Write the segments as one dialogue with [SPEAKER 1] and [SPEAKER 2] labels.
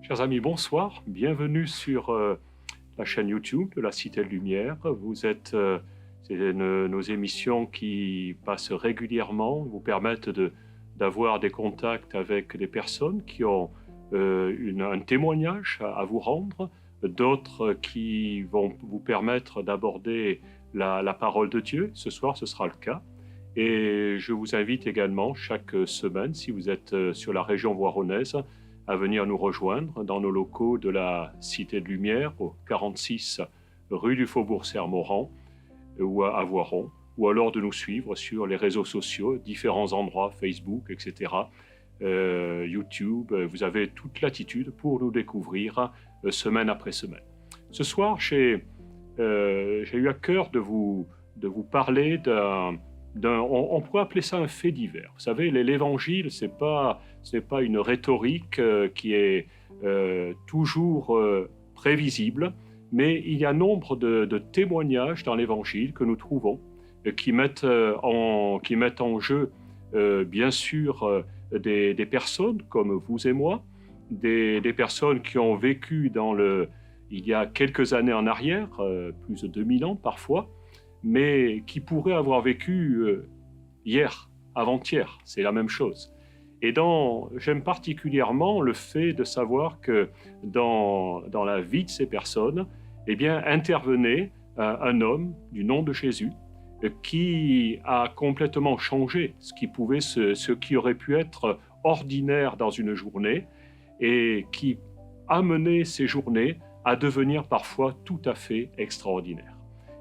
[SPEAKER 1] Chers amis, bonsoir. Bienvenue sur la chaîne YouTube de la Cité de Lumière. C'est nos émissions qui passent régulièrement, vous permettent d'avoir des contacts avec des personnes qui ont un témoignage à vous rendre, d'autres qui vont vous permettre d'aborder la parole de Dieu. Ce soir, ce sera le cas. Et je vous invite également chaque semaine, si vous êtes sur la région voironnaise, à venir nous rejoindre dans nos locaux de la Cité de Lumière, au 46 rue du Faubourg Sermoran, ou à Voiron, ou alors de nous suivre sur les réseaux sociaux, différents endroits, Facebook, etc., YouTube. Vous avez toute latitude pour nous découvrir semaine après semaine. Ce soir, j'ai eu à cœur de vous parler on pourrait appeler ça un fait divers. Vous savez, l'évangile, ce n'est pas une rhétorique qui est toujours prévisible, mais il y a nombre de témoignages dans l'évangile que nous trouvons qui mettent en jeu, bien sûr, des personnes comme vous et moi, des personnes qui ont vécu il y a quelques années en arrière, plus de 2000 ans parfois, mais qui pourraient avoir vécu hier, avant-hier, c'est la même chose. Et j'aime particulièrement le fait de savoir que dans la vie de ces personnes, eh bien, intervenait un homme du nom de Jésus qui a complètement changé ce qui aurait pu être ordinaire dans une journée et qui a mené ces journées à devenir parfois tout à fait extraordinaires.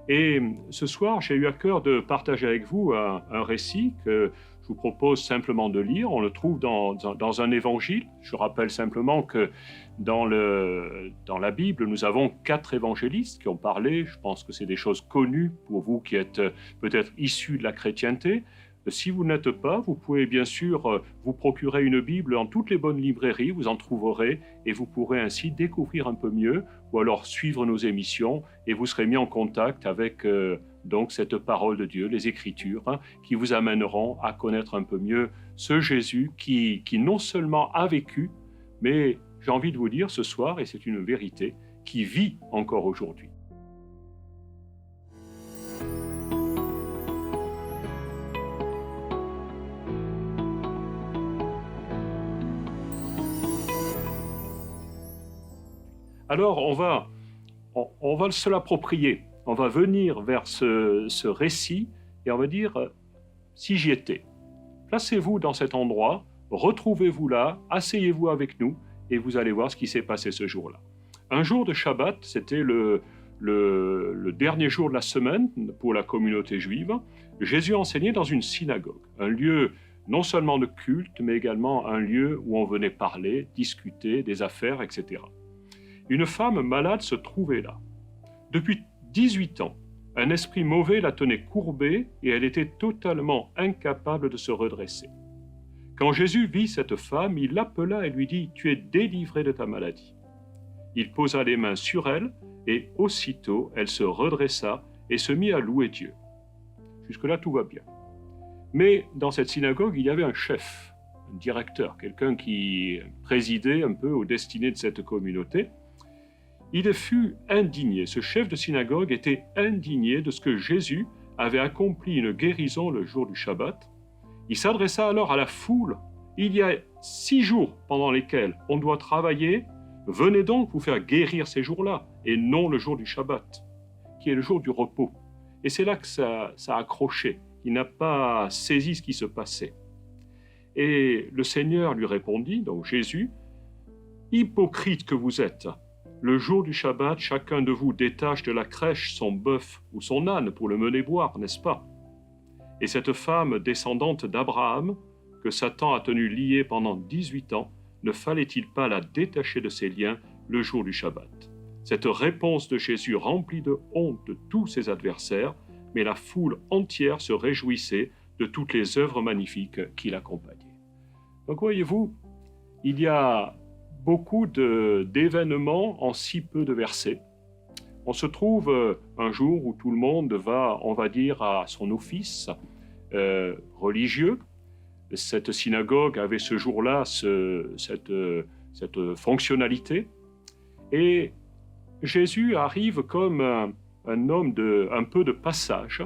[SPEAKER 1] Et ce soir, j'ai eu à cœur de partager avec vous un récit que je vous propose simplement de lire. On le trouve dans un évangile. Je rappelle simplement que dans la Bible, nous avons 4 évangélistes qui ont parlé. Je pense que c'est des choses connues pour vous qui êtes peut-être issus de la chrétienté. Si vous n'êtes pas, vous pouvez bien sûr vous procurer une Bible dans toutes les bonnes librairies, vous en trouverez et vous pourrez ainsi découvrir un peu mieux ou alors suivre nos émissions et vous serez mis en contact avec donc cette parole de Dieu, les Écritures, qui vous amèneront à connaître un peu mieux ce Jésus qui non seulement a vécu, mais j'ai envie de vous dire ce soir, et c'est une vérité, qui vit encore aujourd'hui. Alors, on va se l'approprier. On va venir vers ce récit et on va dire, si j'y étais. Placez-vous dans cet endroit, retrouvez-vous là, asseyez-vous avec nous et vous allez voir ce qui s'est passé ce jour-là. Un jour de Shabbat, c'était le dernier jour de la semaine pour la communauté juive. Jésus enseignait dans une synagogue, un lieu non seulement de culte, mais également un lieu où on venait parler, discuter des affaires, etc. Une femme malade se trouvait là. Depuis 18 ans, un esprit mauvais la tenait courbée et elle était totalement incapable de se redresser. Quand Jésus vit cette femme, il l'appela et lui dit « Tu es délivrée de ta maladie ». Il posa les mains sur elle et aussitôt elle se redressa et se mit à louer Dieu. Jusque-là, tout va bien. Mais dans cette synagogue, il y avait un chef, un directeur, quelqu'un qui présidait un peu aux destinées de cette communauté. Il fut indigné, ce chef de synagogue était indigné de ce que Jésus avait accompli une guérison le jour du Shabbat. Il s'adressa alors à la foule. Il y a 6 jours pendant lesquels on doit travailler, venez donc vous faire guérir ces jours-là, et non le jour du Shabbat, qui est le jour du repos. Et c'est là que ça a accroché. Il n'a pas saisi ce qui se passait. Et le Seigneur lui répondit, donc Jésus, « Hypocrite que vous êtes ! Le jour du Shabbat, chacun de vous détache de la crèche son bœuf ou son âne pour le mener boire, n'est-ce pas? Et cette femme descendante d'Abraham, que Satan a tenue liée pendant 18 ans, ne fallait-il pas la détacher de ses liens le jour du Shabbat? Cette réponse de Jésus remplit de honte de tous ses adversaires, mais la foule entière se réjouissait de toutes les œuvres magnifiques qui l'accompagnaient. Donc voyez-vous, il y a beaucoup d'événements en si peu de versets. On se trouve un jour où tout le monde va, on va dire, à son office religieux. Cette synagogue avait ce jour-là cette fonctionnalité. Et Jésus arrive comme un homme un peu de passage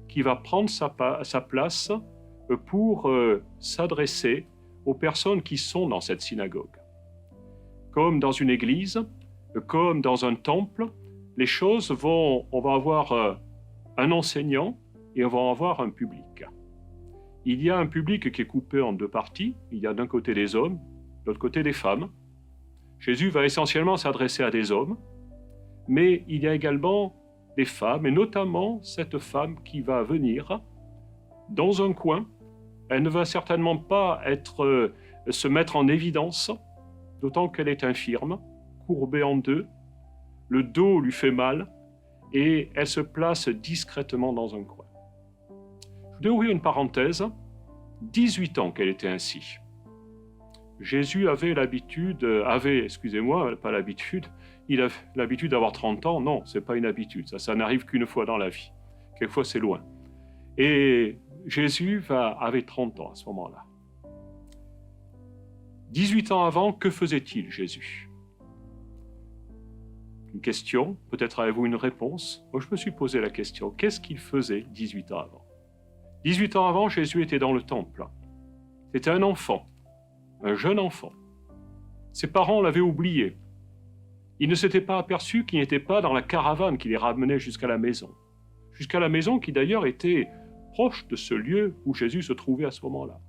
[SPEAKER 1] qui va prendre sa place pour s'adresser aux personnes qui sont dans cette synagogue. Comme dans une église, comme dans un temple, les choses on va avoir un enseignant et on va avoir un public. Il y a un public qui est coupé en deux parties. Il y a d'un côté des hommes, de l'autre côté des femmes. Jésus va essentiellement s'adresser à des hommes, mais il y a également des femmes, et notamment cette femme qui va venir dans un coin. Elle ne va certainement pas se mettre en évidence, d'autant qu'elle est infirme, courbée en deux, le dos lui fait mal, et elle se place discrètement dans un coin. Je voudrais ouvrir une parenthèse. 18 ans qu'elle était ainsi. Jésus avait l'habitude d'avoir 30 ans. Non, ce n'est pas une habitude, ça n'arrive qu'une fois dans la vie. Quelquefois, c'est loin. Et Jésus avait 30 ans à ce moment-là. 18 ans avant, que faisait-il, Jésus? Une question, peut-être avez-vous une réponse. Moi, je me suis posé la question, qu'est-ce qu'il faisait 18 ans avant? 18 ans avant, Jésus était dans le temple. C'était un enfant, un jeune enfant. Ses parents l'avaient oublié. Il ne s'était pas aperçu qu'il n'était pas dans la caravane qui les ramenait jusqu'à la maison. Jusqu'à la maison qui d'ailleurs était proche de ce lieu où Jésus se trouvait à ce moment-là.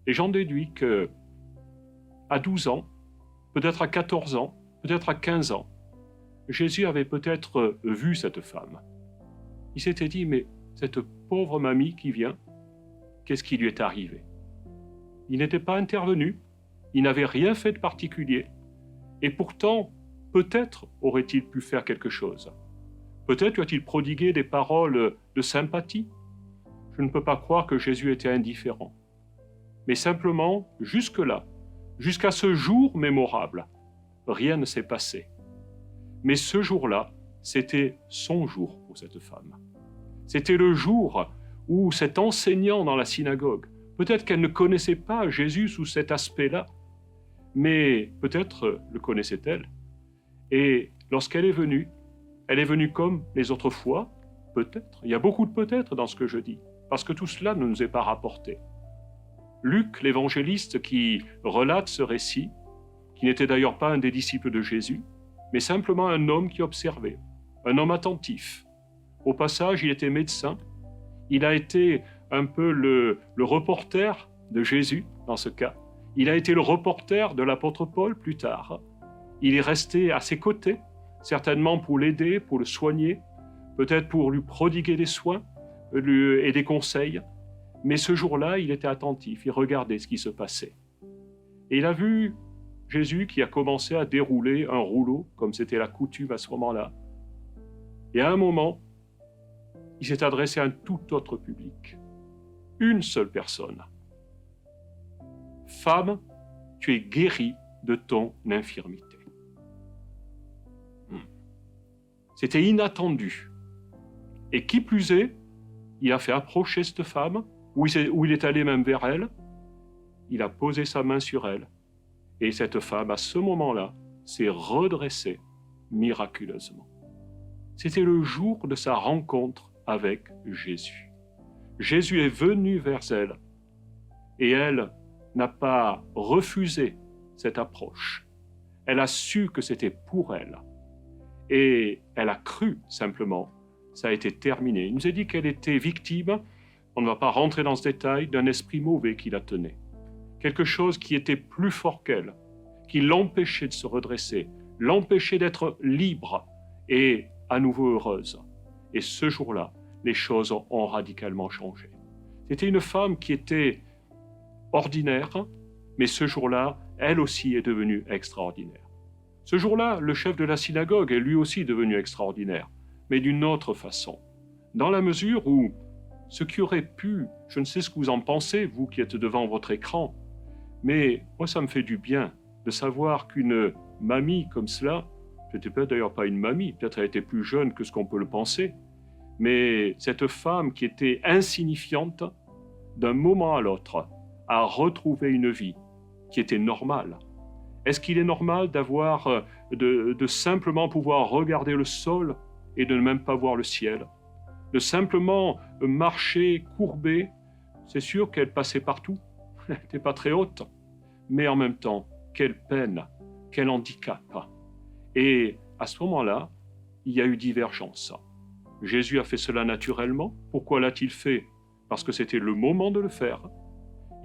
[SPEAKER 1] Et j'en déduis que à 12 ans, peut-être à 14 ans, peut-être à 15 ans, Jésus avait peut-être vu cette femme. Il s'était dit, mais cette pauvre mamie qui vient, qu'est-ce qui lui est arrivé? Il n'était pas intervenu, il n'avait rien fait de particulier, et pourtant, peut-être aurait-il pu faire quelque chose. Peut-être lui a-t-il prodigué des paroles de sympathie. Je ne peux pas croire que Jésus était indifférent. Mais simplement, jusque-là, jusqu'à ce jour mémorable, rien ne s'est passé. Mais ce jour-là, c'était son jour pour cette femme. C'était le jour où cet enseignant dans la synagogue, peut-être qu'elle ne connaissait pas Jésus sous cet aspect-là, mais peut-être le connaissait-elle. Et lorsqu'elle est venue comme les autres fois, peut-être. Il y a beaucoup de peut-être dans ce que je dis, parce que tout cela ne nous est pas rapporté. Luc, l'évangéliste qui relate ce récit, qui n'était d'ailleurs pas un des disciples de Jésus, mais simplement un homme qui observait, un homme attentif. Au passage, il était médecin. Il a été un peu le reporter de Jésus, dans ce cas. Il a été le reporter de l'apôtre Paul plus tard. Il est resté à ses côtés, certainement pour l'aider, pour le soigner, peut-être pour lui prodiguer des soins et des conseils. Mais ce jour-là, il était attentif, il regardait ce qui se passait. Et il a vu Jésus qui a commencé à dérouler un rouleau, comme c'était la coutume à ce moment-là. Et à un moment, il s'est adressé à un tout autre public. Une seule personne. Femme, tu es guérie de ton infirmité. C'était inattendu. Et qui plus est, il a fait approcher cette femme, où il est allé même vers elle. Il a posé sa main sur elle. Et cette femme, à ce moment-là, s'est redressée miraculeusement. C'était le jour de sa rencontre avec Jésus. Jésus est venu vers elle et elle n'a pas refusé cette approche. Elle a su que c'était pour elle et elle a cru simplement. Ça a été terminé. Il nous a dit qu'elle était victime, on ne va pas rentrer dans ce détail, d'un esprit mauvais qui la tenait. Quelque chose qui était plus fort qu'elle, qui l'empêchait de se redresser, l'empêchait d'être libre et à nouveau heureuse. Et ce jour-là, les choses ont radicalement changé. C'était une femme qui était ordinaire, mais ce jour-là, elle aussi est devenue extraordinaire. Ce jour-là, le chef de la synagogue est lui aussi devenu extraordinaire, mais d'une autre façon. Dans la mesure où ce qui aurait pu, je ne sais ce que vous en pensez, vous qui êtes devant votre écran, mais moi ça me fait du bien de savoir qu'une mamie comme cela, c'était peut-être d'ailleurs pas une mamie, peut-être elle était plus jeune que ce qu'on peut le penser, mais cette femme qui était insignifiante, d'un moment à l'autre, a retrouvé une vie qui était normale. Est-ce qu'il est normal d'avoir, de simplement pouvoir regarder le sol et de ne même pas voir le ciel? De simplement marcher courbée, c'est sûr qu'elle passait partout, elle n'était pas très haute, mais en même temps, quelle peine, quel handicap. Et à ce moment-là, il y a eu divergence. Jésus a fait cela naturellement. Pourquoi l'a-t-il fait? Parce que c'était le moment de le faire.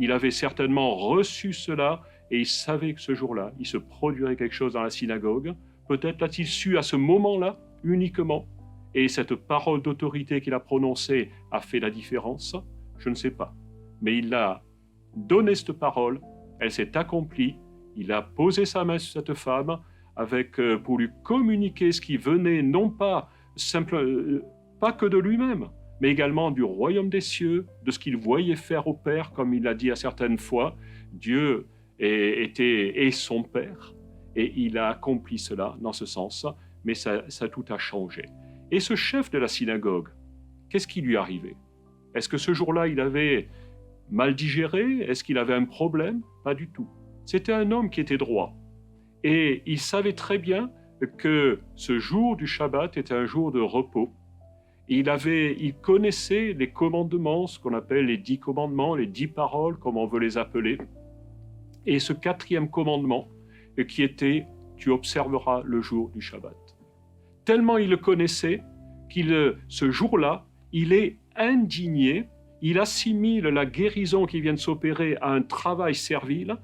[SPEAKER 1] Il avait certainement reçu cela et il savait que ce jour-là, il se produirait quelque chose dans la synagogue. Peut-être l'a-t-il su à ce moment-là uniquement. Et cette parole d'autorité qu'il a prononcée a fait la différence. Je ne sais pas. Mais il a donné cette parole, elle s'est accomplie. Il a posé sa main sur cette femme pour lui communiquer ce qui venait non pas pas que de lui-même, mais également du royaume des cieux, de ce qu'il voyait faire au Père, comme il l'a dit à certaines fois. Dieu est son Père, et il a accompli cela dans ce sens, mais ça tout a changé. Et ce chef de la synagogue, qu'est-ce qui lui arrivait? Est-ce que ce jour-là, il avait mal digéré? Est-ce qu'il avait un problème? Pas du tout. C'était un homme qui était droit. Et il savait très bien que ce jour du Shabbat était un jour de repos. Il connaissait les commandements, ce qu'on appelle les 10 commandements, les 10 paroles, comme on veut les appeler. Et ce 4e commandement, qui était « Tu observeras le jour du Shabbat ». Tellement il le connaissait, ce jour-là, il est indigné, il assimile la guérison qui vient de s'opérer à un travail servile,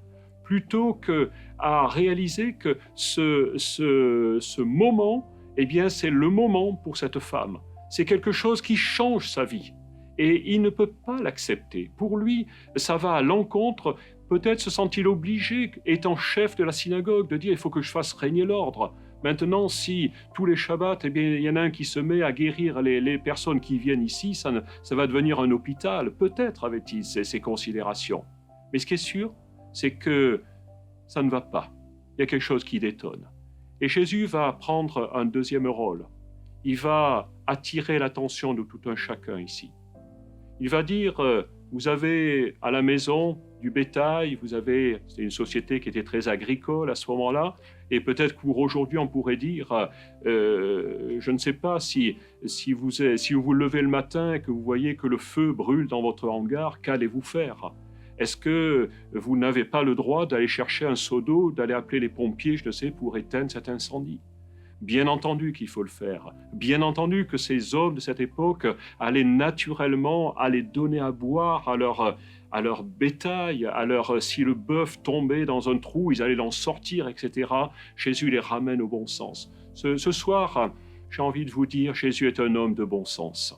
[SPEAKER 1] plutôt qu'à réaliser que ce moment, eh bien, c'est le moment pour cette femme. C'est quelque chose qui change sa vie. Et il ne peut pas l'accepter. Pour lui, ça va à l'encontre. Peut-être se sent-il obligé, étant chef de la synagogue, de dire « il faut que je fasse régner l'ordre ». Maintenant, si tous les Shabbats, eh bien, il y en a un qui se met à guérir les personnes qui viennent ici, ça va devenir un hôpital. Peut-être avait-il ces considérations. Mais ce qui est sûr, c'est que ça ne va pas. Il y a quelque chose qui détonne. Et Jésus va prendre un deuxième rôle. Il va attirer l'attention de tout un chacun ici. Il va dire, vous avez à la maison du bétail, c'est une société qui était très agricole à ce moment-là, et peut-être qu'aujourd'hui on pourrait dire, je ne sais pas, si vous vous levez le matin et que vous voyez que le feu brûle dans votre hangar, qu'allez-vous faire? Est-ce que vous n'avez pas le droit d'aller chercher un seau d'eau, d'aller appeler les pompiers, je ne sais, pour éteindre cet incendie? Bien entendu qu'il faut le faire. Bien entendu que ces hommes de cette époque allaient naturellement aller donner à boire à leur bétail, si le bœuf tombait dans un trou, ils allaient l'en sortir, etc. Jésus les ramène au bon sens. Ce soir, j'ai envie de vous dire, Jésus est un homme de bon sens.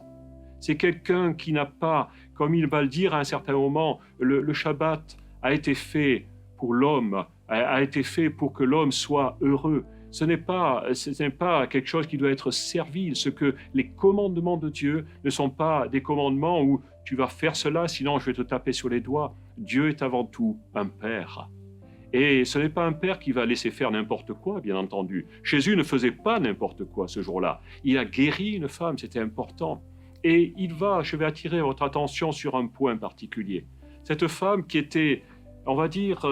[SPEAKER 1] C'est quelqu'un qui n'a pas, comme il va le dire à un certain moment, le Shabbat a été fait pour l'homme, a été fait pour que l'homme soit heureux. Ce n'est pas quelque chose qui doit être servile. Les commandements de Dieu ne sont pas des commandements où tu vas faire cela, sinon je vais te taper sur les doigts. Dieu est avant tout un père. Et ce n'est pas un père qui va laisser faire n'importe quoi, bien entendu. Jésus ne faisait pas n'importe quoi ce jour-là. Il a guéri une femme, c'était important. Et je vais attirer votre attention sur un point particulier. Cette femme qui était, on va dire,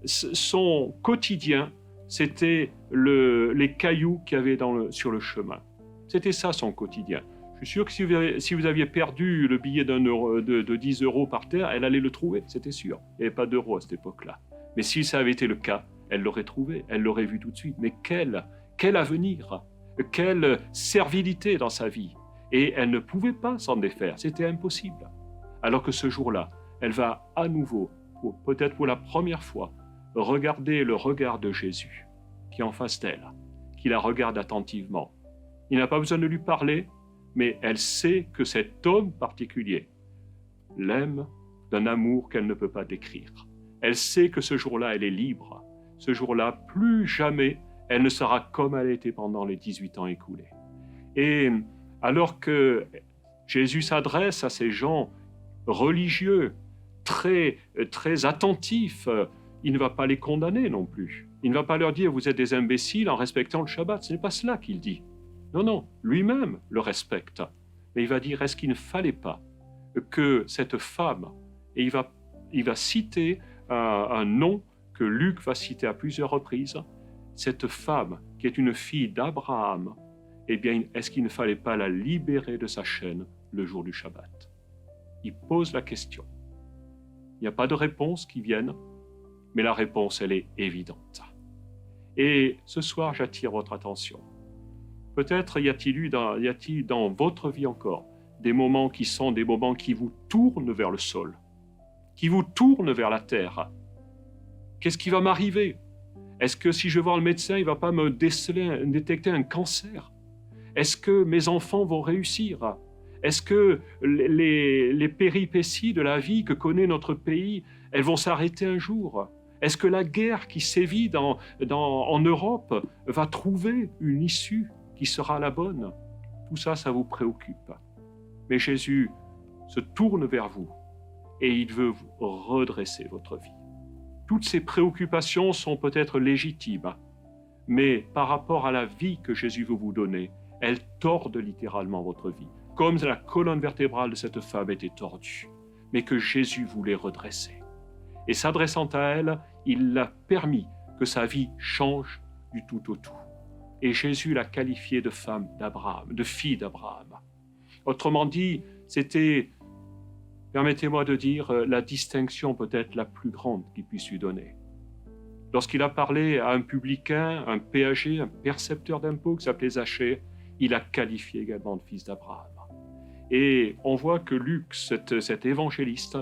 [SPEAKER 1] son quotidien, c'était les cailloux qu'il y avait sur le chemin. C'était ça son quotidien. Je suis sûr que si vous aviez perdu le billet de 10 euros par terre, elle allait le trouver, c'était sûr. Il n'y avait pas d'euros à cette époque-là. Mais si ça avait été le cas, elle l'aurait trouvé, elle l'aurait vu tout de suite. Mais quel avenir, quelle servilité dans sa vie. Et elle ne pouvait pas s'en défaire, c'était impossible. Alors que ce jour-là, elle va à nouveau, peut-être pour la première fois, regarder le regard de Jésus qui est en face d'elle, qui la regarde attentivement. Il n'a pas besoin de lui parler, mais elle sait que cet homme particulier l'aime d'un amour qu'elle ne peut pas décrire. Elle sait que ce jour-là, elle est libre. Ce jour-là, plus jamais, elle ne sera comme elle était pendant les 18 ans écoulés. Et alors que Jésus s'adresse à ces gens religieux, très, très attentifs, il ne va pas les condamner non plus. Il ne va pas leur dire « vous êtes des imbéciles en respectant le Shabbat ». Ce n'est pas cela qu'il dit. Non, lui-même le respecte. Mais il va dire « est-ce qu'il ne fallait pas que cette femme », et il va citer un nom que Luc va citer à plusieurs reprises, cette femme qui est une fille d'Abraham, eh bien, est-ce qu'il ne fallait pas la libérer de sa chaîne le jour du Shabbat? Il pose la question. Il n'y a pas de réponse qui vienne, mais la réponse, elle est évidente. Et ce soir, j'attire votre attention. Peut-être y a-t-il dans votre vie encore des moments qui sont des moments qui vous tournent vers le sol, qui vous tournent vers la terre. Qu'est-ce qui va m'arriver? Est-ce que si je vais voir le médecin, il ne va pas me détecter un cancer? Est-ce que mes enfants vont réussir? Est-ce que les péripéties de la vie que connaît notre pays, elles vont s'arrêter un jour? Est-ce que la guerre qui sévit en Europe va trouver une issue qui sera la bonne? Tout ça, ça vous préoccupe. Mais Jésus se tourne vers vous et il veut redresser votre vie. Toutes ces préoccupations sont peut-être légitimes, mais par rapport à la vie que Jésus veut vous donner, elles tordent littéralement votre vie, comme la colonne vertébrale de cette femme était tordue, mais que Jésus voulait redresser. Et s'adressant à elle, il a permis que sa vie change du tout au tout. Et Jésus l'a qualifiée de femme d'Abraham, de fille d'Abraham. Autrement dit, c'était, permettez-moi de dire, la distinction peut-être la plus grande qu'il puisse lui donner. Lorsqu'il a parlé à un publicain, un péager, un percepteur d'impôts qui s'appelait Zachée, il a qualifié également de fils d'Abraham. Et on voit que Luc, cet évangéliste,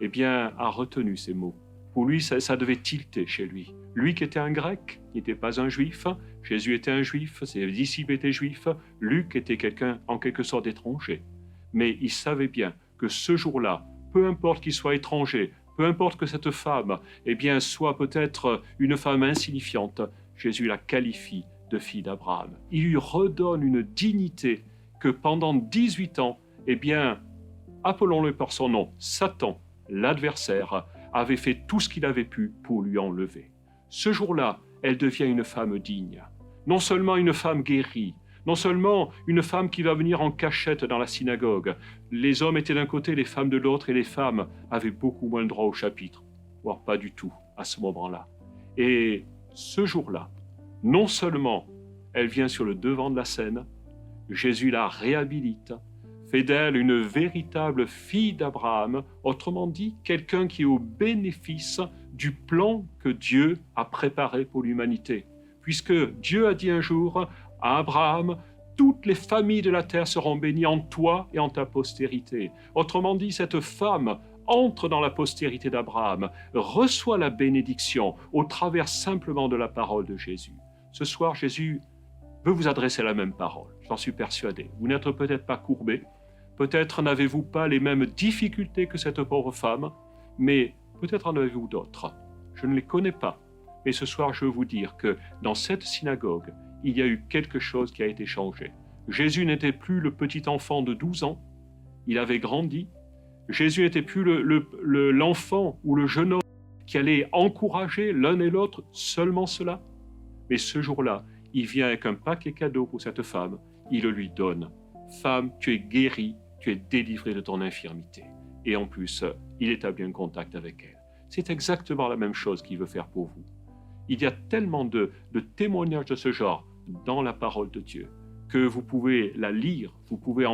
[SPEAKER 1] eh bien, a retenu ces mots. Pour lui, ça devait tilter chez lui. Lui qui était un grec, qui n'était pas un juif, Jésus était un juif, ses disciples étaient juifs, Luc était quelqu'un en quelque sorte d'étranger. Mais il savait bien que ce jour-là, peu importe qu'il soit étranger, peu importe que cette femme, eh bien, soit peut-être une femme insignifiante, Jésus la qualifie de fille d'Abraham. Il lui redonne une dignité que pendant 18 ans, eh bien, appelons-le par son nom, Satan, l'adversaire, avait fait tout ce qu'il avait pu pour lui enlever. Ce jour-là, elle devient une femme digne. Non seulement une femme guérie, non seulement une femme qui va venir en cachette dans la synagogue. Les hommes étaient d'un côté, les femmes de l'autre, et les femmes avaient beaucoup moins le droit au chapitre, voire pas du tout à ce moment-là. Et ce jour-là, non seulement elle vient sur le devant de la scène, Jésus la réhabilite, fait d'elle une véritable fille d'Abraham, autrement dit, quelqu'un qui est au bénéfice du plan que Dieu a préparé pour l'humanité. Puisque Dieu a dit un jour à Abraham, toutes les familles de la terre seront bénies en toi et en ta postérité. Autrement dit, cette femme entre dans la postérité d'Abraham, reçoit la bénédiction au travers simplement de la parole de Jésus. Ce soir, Jésus veut vous adresser la même parole, j'en suis persuadé. Vous n'êtes peut-être pas courbé, peut-être n'avez-vous pas les mêmes difficultés que cette pauvre femme, mais peut-être en avez-vous d'autres. Je ne les connais pas, mais ce soir, je veux vous dire que dans cette synagogue, il y a eu quelque chose qui a été changé. Jésus n'était plus le petit enfant de 12 ans, il avait grandi. Jésus n'était plus l'enfant ou le jeune homme qui allait encourager l'un et l'autre, seulement cela. Mais ce jour-là, il vient avec un paquet cadeau pour cette femme, il le lui donne. Femme, tu es guérie, tu es délivrée de ton infirmité. Et en plus, il établit un contact avec elle. C'est exactement la même chose qu'il veut faire pour vous. Il y a tellement de témoignages de ce genre dans la parole de Dieu que vous pouvez la lire, vous pouvez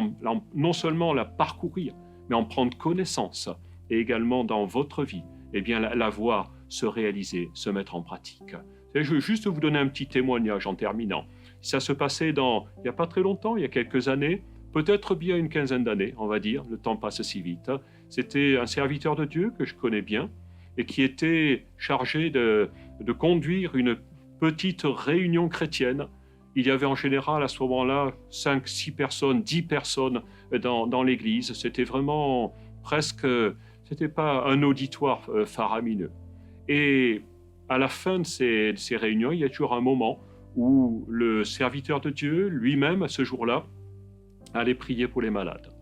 [SPEAKER 1] non seulement la parcourir, mais en prendre connaissance et également dans votre vie, eh bien la voir se réaliser, se mettre en pratique. Je veux juste vous donner un petit témoignage en terminant. Ça se passait il n'y a pas très longtemps, il y a quelques années, peut-être bien une quinzaine d'années, on va dire, le temps passe si vite. C'était un serviteur de Dieu que je connais bien et qui était chargé de conduire une petite réunion chrétienne. Il y avait en général à ce moment-là 5, 6 personnes, 10 personnes dans l'église. C'était vraiment presque, c'était pas un auditoire faramineux. Et à la fin de ces réunions, il y a toujours un moment où le serviteur de Dieu, lui-même, ce jour-là, allait prier pour les malades.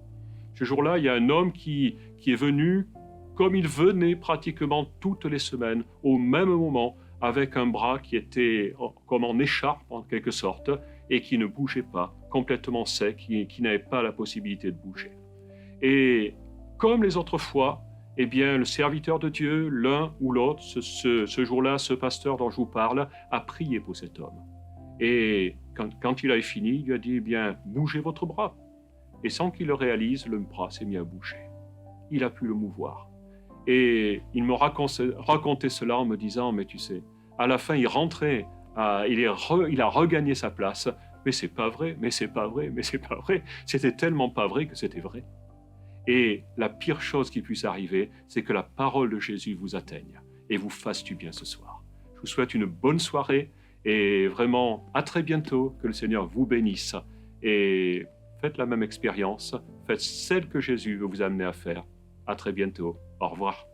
[SPEAKER 1] Ce jour-là, il y a un homme qui est venu, comme il venait pratiquement toutes les semaines, au même moment, avec un bras qui était comme en écharpe, en quelque sorte, et qui ne bougeait pas, complètement sec, qui n'avait pas la possibilité de bouger. Et comme les autres fois, eh bien, le serviteur de Dieu, l'un ou l'autre, ce jour-là, ce pasteur dont je vous parle, a prié pour cet homme. Et quand il a fini, il lui a dit, eh bien, bougez votre bras. Et sans qu'il le réalise, le bras s'est mis à bouger. Il a pu le mouvoir. Et il me racontait cela en me disant, mais tu sais, à la fin, il rentrait, il a regagné sa place, mais c'est pas vrai, mais c'est pas vrai, mais c'est pas vrai. C'était tellement pas vrai que c'était vrai. Et la pire chose qui puisse arriver, c'est que la parole de Jésus vous atteigne et vous fasse du bien ce soir. Je vous souhaite une bonne soirée et vraiment à très bientôt, que le Seigneur vous bénisse et faites la même expérience, faites celle que Jésus veut vous amener à faire. À très bientôt. Au revoir.